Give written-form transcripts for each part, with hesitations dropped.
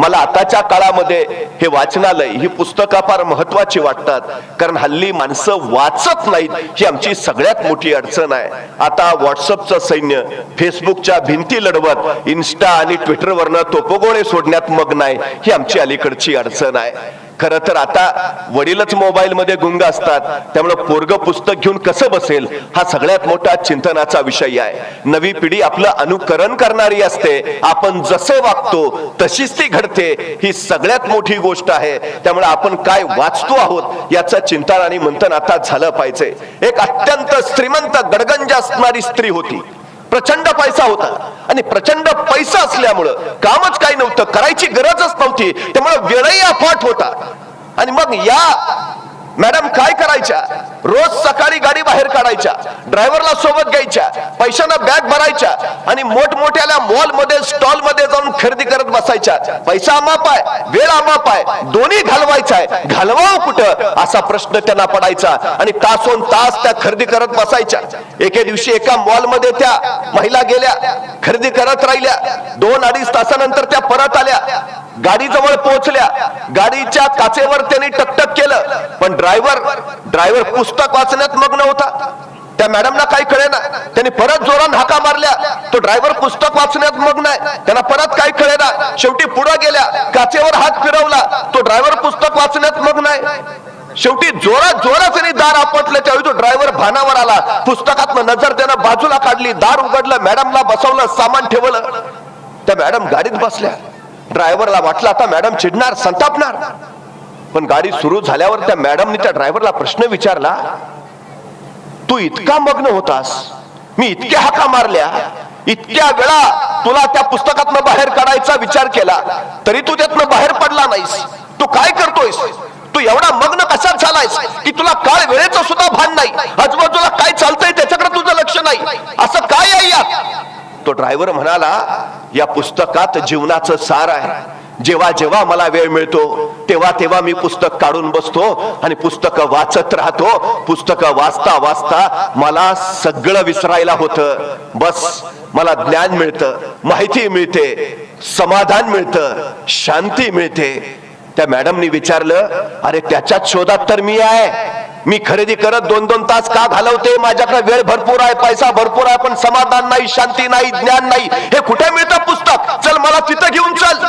मला आताच्या काळामध्ये हे वाचनालय ही पुस्तकं फार महत्वाची वाटतात, कारण हल्ली माणसं वाचत नाहीत, ही आमची सगळ्यात मोठी अडचण आहे. आता व्हॉट्सअपचं सैन्य फेसबुकच्या भिंती लढवत इन्स्टा आणि ट्विटरवरनं तोफगोळे सोडण्यात मग्न आहे, ही आमची अलीकडची अडचण आहे. खरं तर आता वडीलच मोबाईल मध्ये गुंग असतात, त्यामुळे पोरग पुस्तक घेऊन कसं बसेल हा सगळ्यात मोठा चिंतनाचा विषय आहे. नवी पिढी आपलं अनुकरण करणारी असते, आपण जसे वागतो तशीच ती घडते, ही सगळ्यात मोठी गोष्ट आहे. त्यामुळे आपण काय वाचतो आहोत याचं चिंतन आणि मंथन आता झालं पाहिजे. एक अत्यंत श्रीमंत गडगंज असणारी स्त्री होती, प्रचंड पैसा होता, आणि प्रचंड पैसा असल्यामुळं कामच काही नव्हतं, करायची गरजच नव्हती, त्यामुळे वेळही अफाट होता. आणि मग या मॅडम काय करायच्या, रोज सकाळी गाडी बाहेर काढायच्या, ड्रायव्हरला सोबत घ्यायच्या, पैशानं बॅग भरायच्या आणि मोठमोठ्या मॉल मध्ये स्टॉल मध्ये जाऊन खरेदी करत बसायच्या. पैसा अमाप आहे, वेळ अमाप आहे, दोन्ही घालवायचा आहे, घालवावं कुठं असा प्रश्न त्यांना पडायचा. आणि तासोन तास त्या खरेदी करत बसायच्या. एके दिवशी एका मॉल मध्ये त्या महिला गेल्या, खरेदी करत राहिल्या. 2-2.5 तासानंतर त्या परत आल्या, गाडी जवळ पोहोचल्या. गाडीच्या काचेवर त्यांनी टकटक केलं, पण ड्रायव्हर पुस्तक वाचण्यात मग्न होता. त्या मॅडमला काही कळेना, त्यांनी परत जोरान हाका मारल्या, तो ड्रायव्हर पुस्तक वाचण्यात मग्न आहे, त्यांना परत काही कळेना. शेवटी पुढे गेल्या, काचेवर हात फिरवला, तो ड्रायव्हर पुस्तक वाचण्यात मग्न आहे. शेवटी जोरात त्यांनी दार आपटलं, त्यावेळी तो ड्रायव्हर भानावर आला, पुस्तकातनं नजर त्यानं बाजूला काढली, दार उघडलं, मॅडमला बसवलं, सामान ठेवलं. त्या मॅडम गाडीत बसल्या. ड्रायव्हरला वाटलं आता मॅडम चिडणार, संतापणार, पण गाडी सुरू झाल्यावर त्या मॅडमने त्या ड्रायव्हरला प्रश्न विचारला, तू इतका मग्न होतास, मी इतक्या हाका मारल्या, इतक्या वेळा तुला त्या पुस्तकातनं बाहेर काढायचा विचार केला, तरी तू त्यातनं बाहेर पडला नाहीस, तू काय करतोयस, तू एवढा मग्न कसा झालायस की तुला काळ वेळेचं सुद्धा भान नाही, आजूबाजूला काय चालतंय त्याच्याकडे तुझं लक्ष नाही, असं काय आहे यात? तो ड्रायव्हर म्हणाला, या पुस्तकात जीवनाचं सार आहे. जेव्हा जेव्हा मला वेळ मिळतो तेव्हा तेव्हा मी पुस्तक काढून बसतो आणि पुस्तकं वाचत राहतो. पुस्तकं वाचता वाचता मला सगळं विसरायला होतं. बस मला ज्ञान मिळतं, माहिती मिळते, समाधान मिळतं, शांती मिळते. त्या मॅडमनी विचारलं, अरे त्याच्याच शोधात तर मी आहे. मी खरेदी करत 2-2 तास का घालवते, माझ्याकडे वेळ भरपूर आहे, पैसा भरपूर आहे, पण समाधान नाही, शांती नाही, ज्ञान नाही. हे कुठे मिळतं पुस्तक, चल मला तिथं घेऊन चल.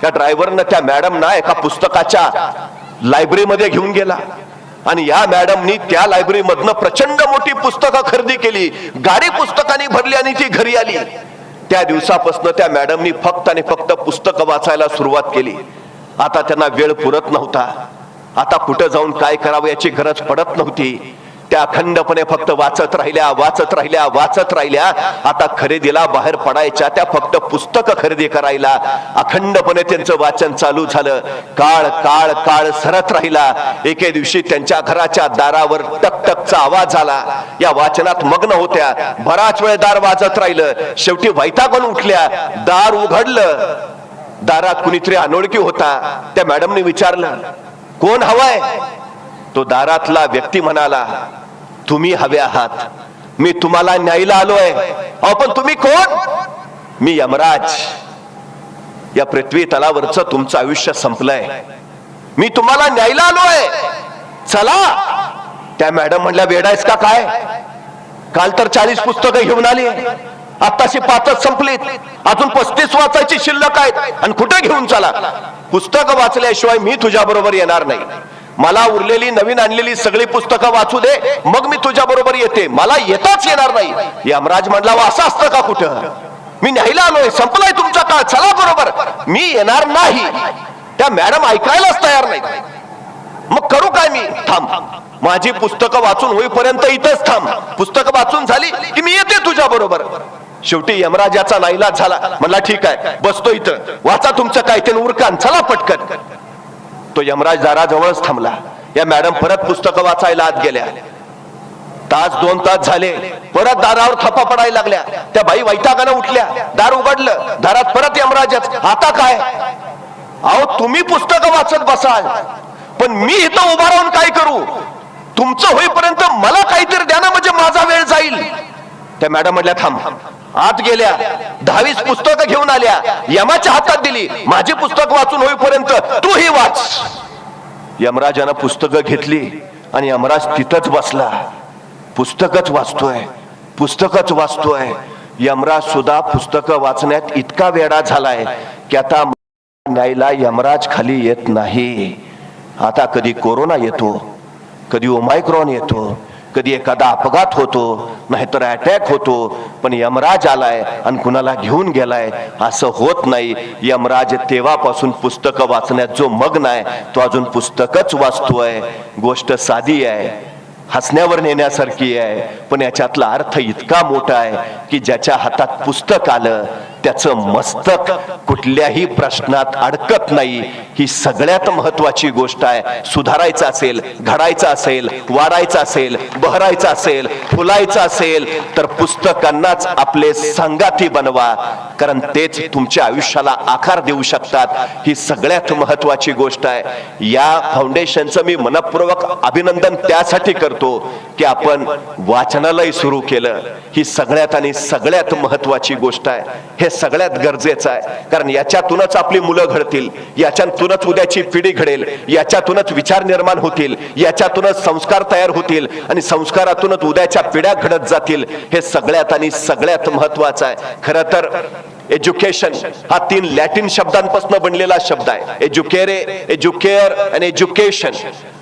त्या ड्रायव्हरनं त्या मॅडमना एका पुस्तकाच्या लायब्ररीमध्ये घेऊन गेला आणि या मॅडमनी त्या लायब्ररी मधनं प्रचंड मोठी पुस्तकं खरेदी केली, गाडी पुस्तकांनी भरली आणि ती घरी आली. त्या दिवसापासून त्या मॅडमनी फक्त आणि फक्त पुस्तकं वाचायला सुरुवात केली. आता त्यांना वेळ पुरत नव्हता, आता कुठं जाऊन काय करावं याची गरज पडत नव्हती. त्या अखंडपणे फक्त वाचत राहिल्या. आता खरेदीला बाहेर पडायच्या त्या फक्त पुस्तकं खरेदी करायला. अखंडपणे त्यांचं वाचन चालू झालं. काळ सरत राहिला. एके दिवशी त्यांच्या घराच्या दारावर टकटकचा आवाज आला. या वाचनात मग्न होत्या, बराच वेळ दार वाजत राहिलं. शेवटी वैतागून उठल्या, दार उघडलं. दारात कुणीतरी अनोळखी होता. त्या मॅडमने विचारलं, कोण हवाय? तो दारातला व्यक्ती म्हणाला, तुम्ही हवे आहात, मी तुम्हाला न्यायला आलोय. अहो पण तुम्ही कोण? मी यमराज. या पृथ्वी तलावरचं तुमचं आयुष्य संपलंय, मी तुम्हाला न्यायला आलोय, चला. त्या मॅडम म्हणल्या, वेडायस का काय? काल तर 40 पुस्तकं घेऊन आली, आताशी 5च संपलीत, अजून 35 वाचायची शिल्लक आहेत आणि कुठे घेऊन चला? पुस्तकं वाचल्याशिवाय मी तुझ्या बरोबर येणार नाही. मला उरलेली नवीन आणलेली सगळी पुस्तकं वाचू दे, मग मी तुझ्या बरोबर येते, मला येताच येणार नाही. यमराज म्हणला, असं असतं का कुठं? मी न्यायला आलोय, संपलाय तुमचा काळ, चला बरोबर. मी येणार नाही. त्या मॅडम ऐकायलाच तयार नाही. मग करू काय मी? थांब, माझी पुस्तकं वाचून होईपर्यंत इथंच थांब. पुस्तकं वाचून झाली की मी येते तुझ्या बरोबर. शेवटी यमराजाचा नाईलाज झाला. म्हणला, ठीक आहे, बसतो इथं, वाचा तुमचं काय ते उरकान, चला पटकन. तो यमराज दाराजवळच थांबला. या मॅडम परत पुस्तकं वाचायला आत गेल्या. 1-2 तास झाले, परत दारावर थप्पा पडायला लागल्या. त्या बाई वैतागानं उठल्या, दार उघडलं, दारात परत यमराजच. आता काय? अहो तुम्ही पुस्तकं वाचत बसाल, पण मी इथं उभा राहून काय करू? तुमचं होईपर्यंत मला काहीतरी द्या ना, म्हणजे माझा वेळ जाईल. त्या मॅडम म्हटल्या थांब. आत गेल्या, 10-20 पुस्तकं घेऊन आल्या, यमाच्या हातात दिली, माझी पुस्तक वाचून होईपर्यंत तू ही वाच. यमराजानं पुस्तकं घेतली आणि यमराज तिथंच बसला. पुस्तकच वाचतोय, पुस्तकच वाचतोय. यमराज सुद्धा पुस्तकं वाचण्यात इतका वेडा झालाय की आता न्यायला यमराज खाली येत नाही. आता कधी कोरोना येतो, कधी ओमायक्रॉन येतो, कधी एखादा अपघात होतो, नाहीतर अटॅक होतो, पण यमराज आलाय आणि कुणाला घेऊन गेलाय असं होत नाही. यमराज तेव्हापासून पुस्तकं वाचण्यात जो मग्न आहे तो अजून पुस्तकच वाचतोय. गोष्ट साधी आहे, हसण्यावर नेण्यासारखी आहे, पण याच्यातला अर्थ इतका मोठा आहे की ज्याच्या हातात पुस्तक आलं त्याचं मस्तक कुठल्याही प्रश्नात अडकत नाही. ही सगळ्यात महत्वाची गोष्ट आहे. सुधारायचं असेल, घडायचं असेल, वाढायचं असेल, बहरायचं असेल, फुलायचं असेल तर पुस्तकांनाच आपले संगाती बनवा, कारण तेच तुमच्या आयुष्याला आकार देऊ शकतात. ही सगळ्यात महत्वाची गोष्ट आहे. या फाउंडेशनचं मी मनपूर्वक अभिनंदन त्यासाठी करतो की आपण वाचनालय सुरू केलं. ही सगळ्यात आणि सगळ्यात महत्वाची गोष्ट आहे. हे सगळ्यात गरजेचं आहे, कारण याच्यातूनच आपली मुलं घडतील, याच्यातूनच उद्याची पिढी घडेल, याच्यातूनच विचार निर्माण होतील, याच्यातूनच संस्कार तयार होतील आणि संस्कारातूनच उद्याच्या पिढ्या घडत जातील. हे सगळ्यात आणि सगळ्यात महत्वाचं आहे. खरं तर एज्युकेशन हा 3 लॅटिन शब्दांपासून बनलेला शब्द आहे. एज्युकेरे, एज्युकेअर आणि एज्युकेशन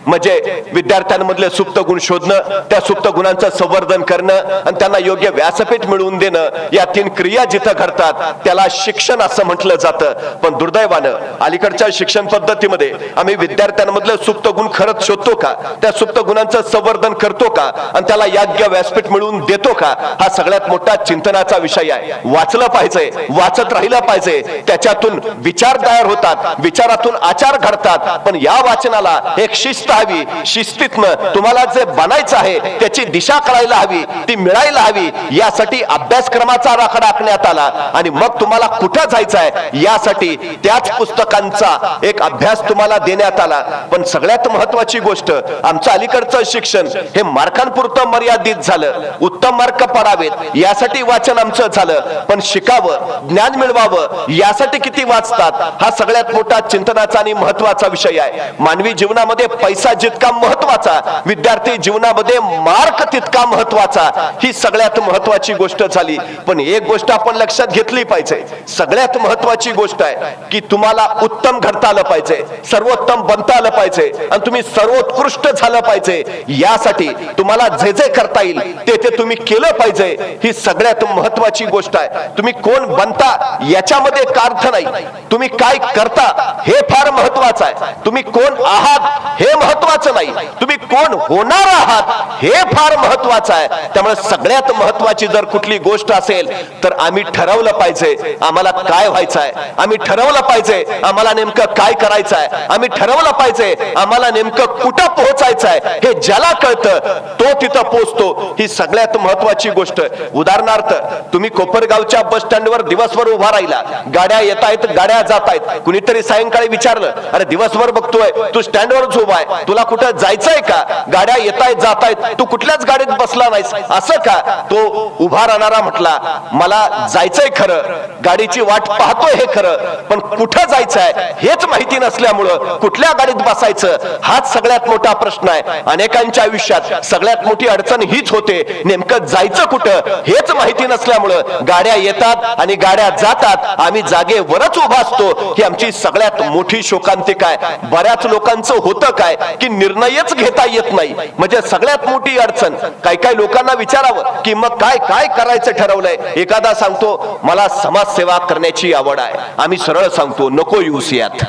म्हणजे विद्यार्थ्यांमधले सुप्त गुण शोधणं, त्या सुप्त गुणांचं संवर्धन करणं आणि त्यांना योग्य व्यासपीठ मिळवून देणं. या 3 क्रिया जिथं घडतात त्याला शिक्षण असं म्हटलं जातं. पण दुर्दैवानं अलीकडच्या शिक्षण पद्धतीमध्ये आम्ही विद्यार्थ्यांमधले सुप्त गुण खरंच शोधतो का, त्या सुप्त गुणांचं संवर्धन करतो का आणि त्याला योग्य व्यासपीठ मिळवून देतो का, हा सगळ्यात मोठा चिंतनाचा विषय आहे. वाचलं पाहिजे, वाचत राहिलं पाहिजे, त्याच्यातून विचार तयार होतात, विचारातून आचार घडतात. पण या वाचनाला एक शिस्त हवी. शिस्तीतनं तुम्हाला जे बनायचं आहे त्याची दिशा कळायला हवी, ती मिळायला हवी. यासाठी अभ्यासक्रमाचा आराखडा आखण्यात आला आणि मग तुम्हाला कुठं जायचं आहे यासाठी त्याच पुस्तकांचा एक अभ्यास तुम्हाला देण्यात आला. पण सगळ्यात महत्वाची गोष्ट, आमचं अलीकडचं शिक्षण हे मार्कांपुरतं मर्यादित झालं. उत्तम मार्क पडावेत यासाठी वाचन आमचं झालं, पण शिकावं, ज्ञान मिळवावं यासाठी किती वाचतात हा सगळ्यात मोठा चिंतनाचा आणि महत्वाचा विषय आहे. मानवी जीवनामध्ये पैसा जितका महत्वाचा, विद्यार्थी जीवनामध्ये मार्क तितका महत्वाचा. ही सगळ्यात महत्वाची गोष्ट झाली. पण एक गोष्ट आपण लक्षात घेतली पाहिजे, सगळ्यात महत्वाची गोष्ट आहे की तुम्हाला उत्तम घडता आलं पाहिजे, सर्वोत्तम बनता आलं पाहिजे आणि तुम्ही सर्वोत्कृष्ट झालं पाहिजे. यासाठी तुम्हाला जे जे करता येईल ते तुम्ही केलं पाहिजे. ही सगळ्यात महत्वाची गोष्ट आहे. तुम्ही कोण बनता याच्यामध्ये का अर्थ नाही, तुम्ही काय करता हे फार महत्वाचं आहे. तुम्ही कोण आहात हे महत्वाचं नाही, तुम्ही कोण होणार आहात हे फार महत्वाचं आहे. त्यामुळे सगळ्यात महत्वाची जर कुठली गोष्ट असेल तर आम्ही ठरवलं पाहिजे आम्हाला काय व्हायचं आहे, आम्ही ठरवलं पाहिजे आम्हाला नेमकं काय करायचं आहे, आम्ही ठरवलं पाहिजे आम्हाला नेमकं कुठं पोहोचायचं आहे. हे ज्याला कळतं तो तिथं पोहोचतो. ही सगळ्यात महत्वाची गोष्ट. उदाहरणार्थ तुम्ही कोपरगावच्या बस स्टँडवर दिवसभर उभा राहिला, गाड्या येत आहेत, गाड्या जात आहेत. कुणीतरी सायंकाळी विचारलं, अरे दिवसभर बघतोय तू स्टँडवरच उभा आहे, तुला कुठं जायचंय का, गाड्या येत आहेत जात आहेत, तू कुठल्याच गाडीत बसला नाहीस असं का. तो उभा राहणारा म्हटला, मला जायचंय खरं, गाडीची वाट पाहतोय हे खरं, पण कुठं जायचंय हेच माहिती नसल्यामुळं कुठल्या गाडीत बसायचं हाच सगळ्यात मोठा प्रश्न आहे. अनेकांच्या आयुष्यात सगळ्यात मोठी अडचण हीच होते, नेमकं जायचं कुठं हेच माहिती नसल्यामुळं गाड्या येतात आणि गाड्या जातात, आम्ही जागेवरच उभा असतो. ही आमची सगळ्यात मोठी शोकांतिका आहे. बऱ्याच लोकांचं होतं काय की निर्णयच घेता येत नाही, म्हणजे सगळ्यात मोठी अडचण. काही काही लोकांना विचारावं की मग काय काय करायचं ठरवलंय. एखादा सांगतो मला समाजसेवा करण्याची आवड आहे, आम्ही सरळ सांगतो नको येऊस यात.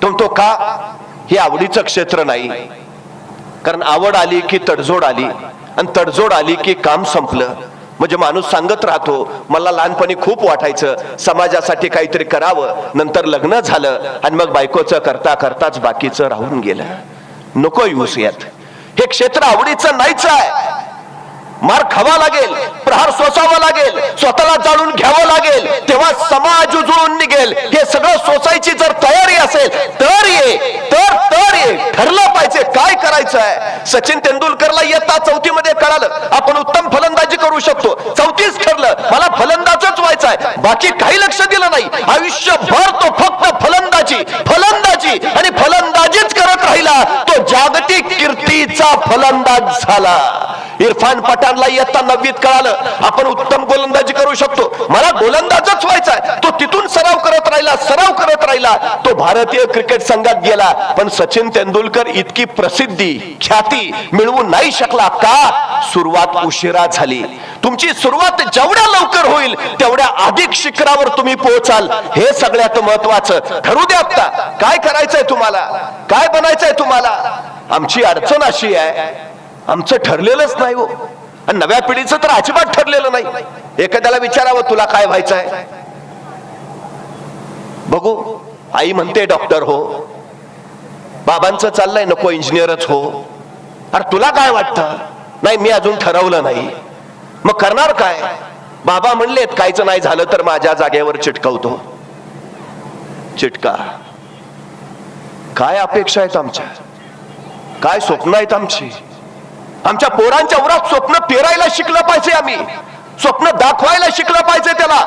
तो का, हे आवडीचं क्षेत्र नाही. कारण आवड आली की तडजोड आली आणि तडजोड आली की काम संपलं. म्हणजे माणूस सांगत राहतो मला लहानपणी खूप वाटायचं समाजासाठी काहीतरी करावं, नंतर लग्न झालं आणि मग बायकोचं करता करताच बाकीचं राहून गेलं. नको येऊस यात. हे क्षेत्र आवडीचं नाहीच आहे. मार खावा लागेल, प्रहार सोसावा लागेल, स्वतःला जाळून घ्यावं लागेल, तेव्हा समाज उजळून निघेल. हे सगळं सोसायची जर तयारी असेल तर ये, तर ठरलं पाहिजे काय करायचं आहे. सचिन तेंडुलकरला इयत्ता 4थी मध्ये कळालं आपण उत्तम फलंदाजी करू करू शकतो, 34 ठरलं मला फलंदाजच व्हायचं आहे, बाकी काही लक्ष दिलं नाही. आयुष्यभर तो फक्त फलंदाजी फलंदाजी आणि फलंदाजीच करत राहिला. तो जागतिक कीर्तीचा फलंदाज झाला. इरफान पठाणला इयत्ता 9वीत कळालं आपण उत्तम गोलंदाजी करू शकतो, मला गोलंदाजच व्हायचा आहे. तो तिथून सराव करत राहिला. तो भारतीय क्रिकेट संघात गेला, पण सचिन तेंडुलकर इतकी प्रसिद्धी ख्याती मिळवू नाही शकला. का? सुरुवात उशिरा झाली. तुमची सुरुवात जेवढ्या लवकर होईल तेवढ्या अधिक शिखरावर तुम्ही पोहोचाल. हे सगळ्यात महत्वाचं. ठरू द्या आता काय करायचंय तुम्हाला, काय बनायचंय तुम्हाला. आमची अडचण अशी आहे, आमचं ठरलेलंच नाही हो, आणि नव्या पिढीचं तर अजिबात ठरलेलं नाही. एखाद्याला विचारावं तुला काय व्हायचंय, बघू आई म्हणते डॉक्टर हो, बाबांचं चाललंय नको इंजिनियरच हो. अरे तुला काय वाटतं? नाही मी अजून ठरवलं नाही. मग करणार काय? बाबा म्हणलेत कायच नाही झालं तर माझ्या जागेवर चिटकवतो. चिटका. काय अपेक्षा आहेत आमच्या, काय स्वप्न आहेत आमची. आमच्या पोरांच्या उरात स्वप्न पेरायला शिकलं पाहिजे. आम्ही स्वप्न दाखवायला शिकलं पाहिजे त्याला.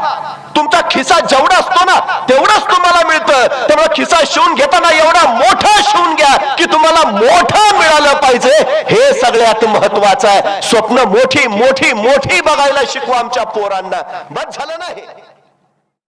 तुमचा खिसा जेवढा असतो ना तेवढंच तुम्हाला मिळतं. त्यामुळे खिसा शिवून घेताना एवढा मोठा शिवून घ्या की तुम्हाला मोठं मिळालं पाहिजे. हे सगळ्यात महत्वाचं आहे. स्वप्न मोठी मोठी मोठी बघायला शिकवा आमच्या पोरांना. बस झालं नाही.